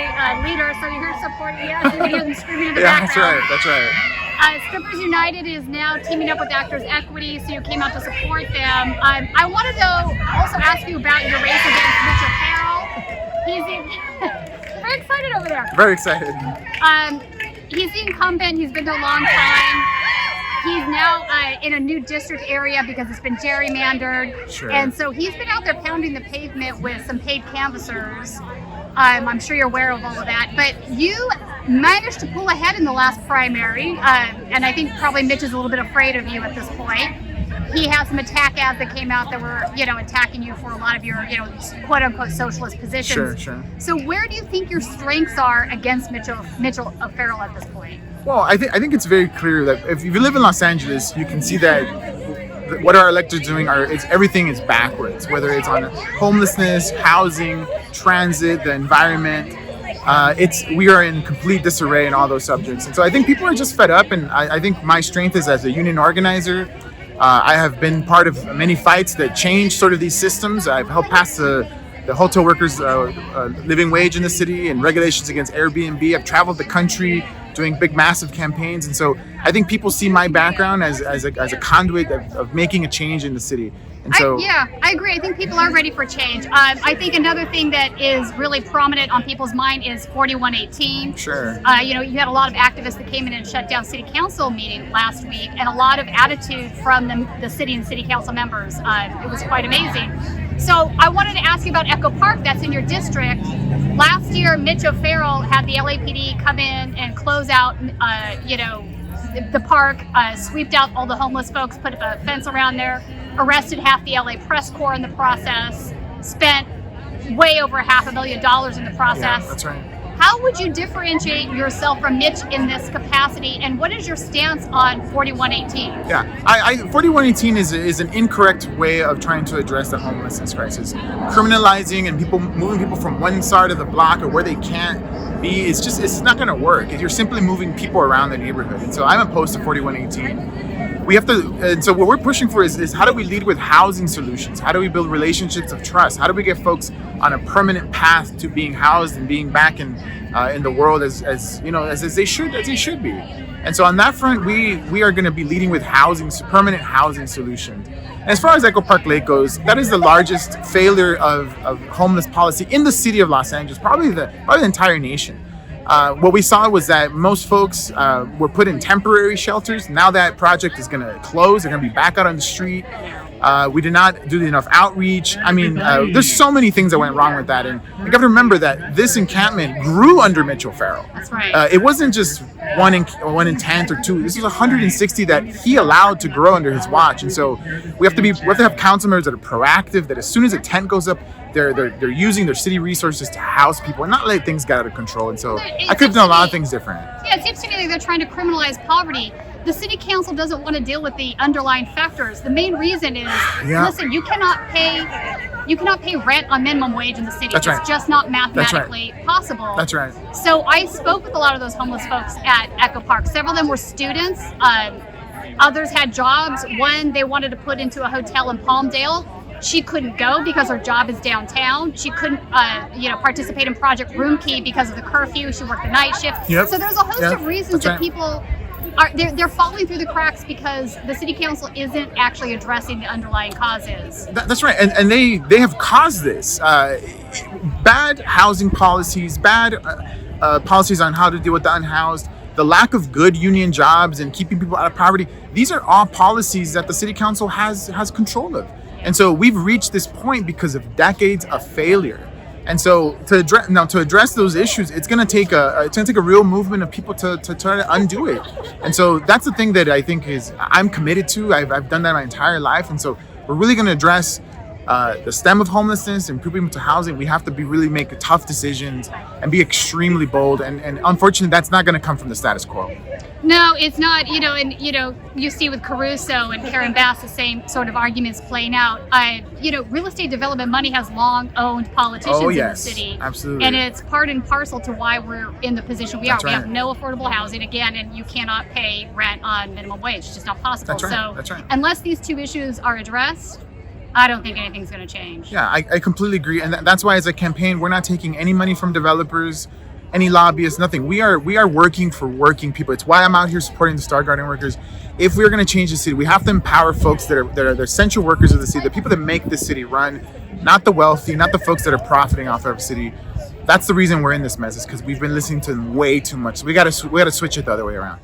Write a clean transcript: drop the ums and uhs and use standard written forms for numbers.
community leader, so you're here to support. Yes, you can hear them screaming in the background. That's right. Strippers United is now teaming up with Actors Equity, so you came out to support them. I wanted to also ask you about your race against Mitch O Farrell. He's very excited over there. Very excited. He's the incumbent. He's been there a long time. He's now in a new district area because it's been gerrymandered. Sure. And so he's been out there pounding the pavement with some paid canvassers. I'm sure you're aware of all of that. But you managed to pull ahead in the last primary. And I think probably Mitch is a little bit afraid of you at this point. He has some attack ads that came out that were, attacking you for a lot of your, quote unquote socialist positions. Sure. So where do you think your strengths are against Mitch O Farrell at this point? Well, I think it's very clear that if you live in Los Angeles, you can see that what our electors doing everything is backwards. Whether it's on homelessness, housing, transit, the environment, we are in complete disarray in all those subjects. And so I think people are just fed up. And I think my strength is as a union organizer. I have been part of many fights that change sort of these systems. I've helped pass the hotel workers' living wage in the city and regulations against Airbnb. I've traveled the country doing big, massive campaigns. And so I think people see my background as a conduit of making a change in the city. And so, I agree. I think people are ready for change. I think another thing that is really prominent on people's mind is 4118. Sure. You had a lot of activists that came in and shut down city council meeting last week, and a lot of attitude from the city and city council members. It was quite amazing. So I wanted to ask you about Echo Park. That's in your district. Last year, Mitch O Farrell had the LAPD come in and close out, the park, sweeped out all the homeless folks, put a fence around there, arrested half the LA press corps in the process, spent way over $500,000 in the process. Yeah, that's right. How would you differentiate yourself from Mitch in this capacity, and what is your stance on 4118? Yeah, 4118 is an incorrect way of trying to address the homelessness crisis. Criminalizing and moving people from one side of the block or where they can't be, it's not going to work. You're simply moving people around the neighborhood. And so I'm opposed to 4118. We have to, and so what we're pushing for is how do we lead with housing solutions? How do we build relationships of trust? How do we get folks on a permanent path to being housed and being back in the world as they should be? And so on that front, we are going to be leading with permanent housing solutions. And as far as Echo Park Lake goes, that is the largest failure of homeless policy in the city of Los Angeles, probably the entire nation. What we saw was that most folks were put in temporary shelters. Now that project is going to close. They're going to be back out on the street. We did not do enough outreach. I mean, there's so many things that went wrong with that. And you got to remember that this encampment grew under Mitch O Farrell. That's right. It wasn't just one intent or two. This was 160 that he allowed to grow under his watch. And so we have to have council members that are proactive, that as soon as a tent goes up, they're using their city resources to house people and not let things get out of control. And so I could have done a lot of things different. Yeah, it seems to me like they're trying to criminalize poverty. The city council doesn't want to deal with the underlying factors. The main reason is, listen, you cannot pay rent on minimum wage in the city. That's right. It's just not mathematically possible. That's right. So I spoke with a lot of those homeless folks at Echo Park. Several of them were students. Others had jobs. One they wanted to put into a hotel in Palmdale. She couldn't go because her job is downtown. She couldn't, participate in Project Room Key because of the curfew. She worked the night shift. Yep. So there's a host of reasons that people they're falling through the cracks because the city council isn't actually addressing the underlying causes. That's right, and they have caused this. Bad housing policies, bad policies on how to deal with the unhoused, the lack of good union jobs and keeping people out of poverty. These are all policies that the city council has control of. And so we've reached this point because of decades of failure. And so to address those issues, it's going to take a real movement of people to try to undo it. And so that's the thing that I think I'm committed to. I've done that my entire life. And so we're really going to address the stem of homelessness and put people to housing. We have to really make tough decisions and be extremely bold. And unfortunately, that's not going to come from the status quo. No, it's not, you see with Caruso and Karen Bass, the same sort of arguments playing out. Real estate development money has long owned politicians in the city. Absolutely. And it's part and parcel to why we're in the position we are. We have no affordable housing, again, and you cannot pay rent on minimum wage. It's just not possible. That's right. Unless these two issues are addressed, I don't think anything's going to change. Yeah, I completely agree. And that's why as a campaign, we're not taking any money from developers. any lobbyists, nothing. We are working for working people. It's why I'm out here supporting the Star Garden workers. If we're going to change the city, we have to empower folks that are the essential workers of the city, the people that make the city run, not the wealthy, not the folks that are profiting off of the city. That's the reason we're in this mess, is because we've been listening to them way too much. So we got to switch it the other way around.